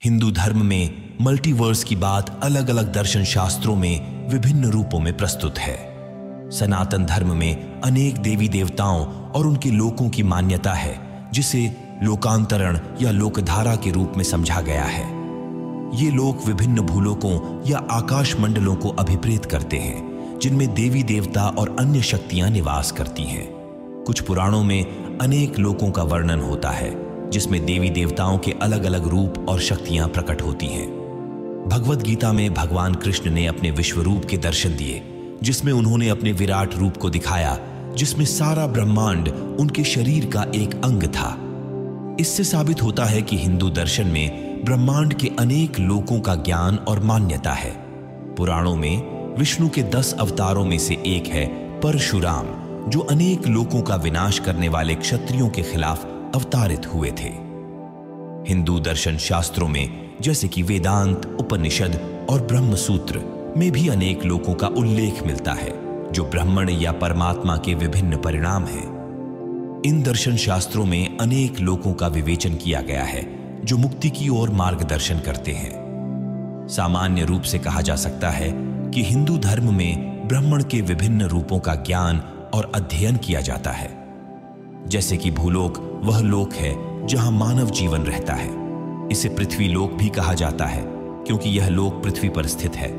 हिंदू धर्म में मल्टीवर्स की बात अलग अलग दर्शन शास्त्रों में विभिन्न रूपों में प्रस्तुत है। सनातन धर्म में अनेक देवी देवताओं और उनके लोकों की मान्यता है, जिसे लोकांतरण या लोकधारा के रूप में समझा गया है। ये लोक विभिन्न भूलोकों या आकाश मंडलों को अभिप्रेत करते हैं, जिनमें देवी देवता और अन्य शक्तियां निवास करती हैं। कुछ पुराणों में अनेक लोकों का वर्णन होता है, जिसमें देवी देवताओं के अलग अलग रूप और शक्तियां प्रकट होती हैं। भगवद गीता में भगवान कृष्ण ने अपने विश्व रूप के दर्शन दिए, जिसमें उन्होंने अपने विराट रूप को दिखाया, जिसमें सारा ब्रह्मांड उनके शरीर का एक अंग था। इससे साबित होता है कि हिंदू दर्शन में ब्रह्मांड के अनेक लोकों का ज्ञान और मान्यता है। पुराणों में विष्णु के 10 अवतारों में से एक है परशुराम, जो अनेक लोकों का विनाश करने वाले क्षत्रियों के खिलाफ अवतारित हुए थे। हिंदू दर्शन शास्त्रों में जैसे कि वेदांत, उपनिषद और ब्रह्म सूत्र में भी अनेक लोकों का उल्लेख मिलता है, जो ब्रह्मण या परमात्मा के विभिन्न परिणाम हैं। इन दर्शन शास्त्रों में अनेक लोकों का विवेचन किया गया है, जो मुक्ति की ओर मार्गदर्शन करते हैं। सामान्य रूप से कहा जा सकता है कि हिंदू धर्म में ब्रह्मण के विभिन्न रूपों का ज्ञान और अध्ययन किया जाता है। जैसे कि भूलोक वह लोक है जहां मानव जीवन रहता है। इसे पृथ्वी लोक भी कहा जाता है, क्योंकि यह लोक पृथ्वी पर स्थित है।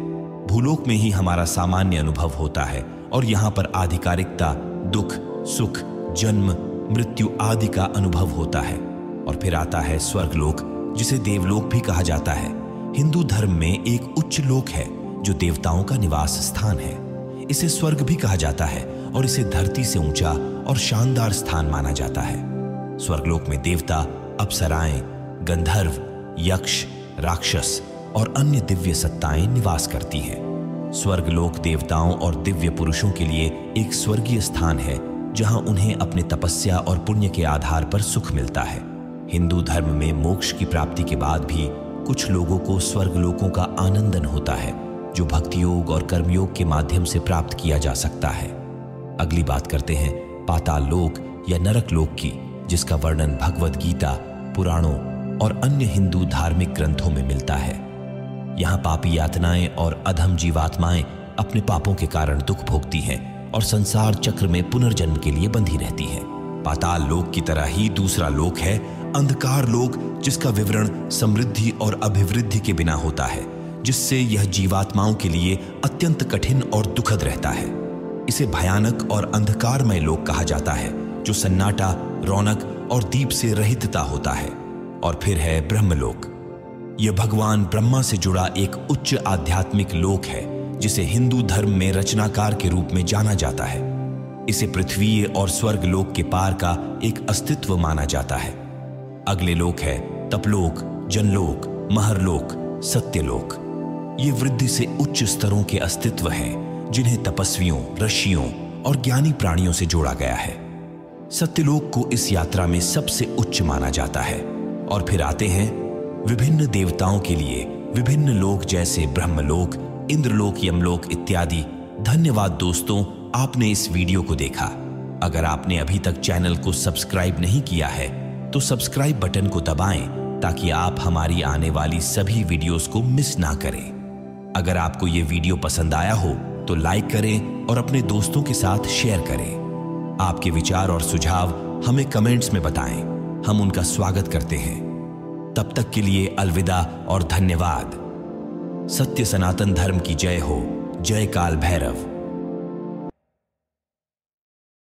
भूलोक में ही हमारा सामान्य अनुभव होता है और यहां पर आधिकारिकता, दुख, सुख, जन्म, मृत्यु आदि का अनुभव होता है। और फिर आता है स्वर्गलोक, जिसे देवलोक भी कहा जाता है। हिंदू धर्म में एक उच्च लोक है जो देवताओं का निवास स्थान है। इसे स्वर्ग भी कहा जाता है और इसे धरती से ऊंचा और शानदार स्थान माना जाता है। स्वर्गलोक में देवता, अप्सराएं, गंधर्व, यक्ष, राक्षस और अन्य दिव्य सत्ताएं निवास करती हैं। स्वर्गलोक देवताओं और दिव्य पुरुषों के लिए एक स्वर्गीय स्थान है, जहां उन्हें अपने तपस्या और पुण्य के आधार पर सुख मिलता है। हिंदू धर्म में मोक्ष की प्राप्ति के बाद भी कुछ लोगों को स्वर्गलोकों का आनंदन होता है, जो भक्ति योग और कर्मयोग के माध्यम से प्राप्त किया जा सकता है। अगली बात करते हैं पाताल लोक या नरक लोक की, जिसका वर्णन भगवद गीता, पुराणों और अन्य हिंदू धार्मिक ग्रंथों में मिलता है। यहाँ पापी यातनाएं और अधम जीवात्माएं अपने पापों के कारण दुख भोगती हैं और संसार चक्र में पुनर्जन्म के लिए बंधी रहती हैं। पाताल लोक की तरह ही दूसरा लोक है अंधकार लोक, जिसका विवरण समृद्धि और अभिवृद्धि के बिना होता है, जिससे यह जीवात्माओं के लिए अत्यंत कठिन और दुखद रहता है। इसे भयानक और अंधकारमय लोक कहा जाता है, जो सन्नाटा, रौनक और दीप से रहितता होता है। और फिर है ब्रह्मलोक। यह भगवान ब्रह्मा से जुड़ा एक उच्च आध्यात्मिक लोक है, जिसे हिंदू धर्म में रचनाकार के रूप में जाना जाता है। इसे पृथ्वी और स्वर्ग लोक के पार का एक अस्तित्व माना जाता है। अगले लोक है तपलोक, जनलोक, महरलोक, सत्यलोक। ये वृद्धि से उच्च स्तरों के अस्तित्व हैं, जिन्हें तपस्वियों, ऋषियों और ज्ञानी प्राणियों से जोड़ा गया है। सत्यलोक को इस यात्रा में सबसे उच्च माना जाता है। और फिर आते हैं विभिन्न देवताओं के लिए विभिन्न लोक, जैसे ब्रह्मलोक, इंद्रलोक, यमलोक इत्यादि। धन्यवाद दोस्तों, आपने इस वीडियो को देखा। अगर आपने अभी तक चैनल को सब्सक्राइब नहीं किया है तो सब्सक्राइब बटन को दबाएं, ताकि आप हमारी आने वाली सभी वीडियोस को मिस ना करें। अगर आपको ये वीडियो पसंद आया हो तो लाइक करें और अपने दोस्तों के साथ शेयर करें। आपके विचार और सुझाव हमें कमेंट्स में बताएं, हम उनका स्वागत करते हैं। तब तक के लिए अलविदा और धन्यवाद। सत्य सनातन धर्म की जय हो। जय काल भैरव।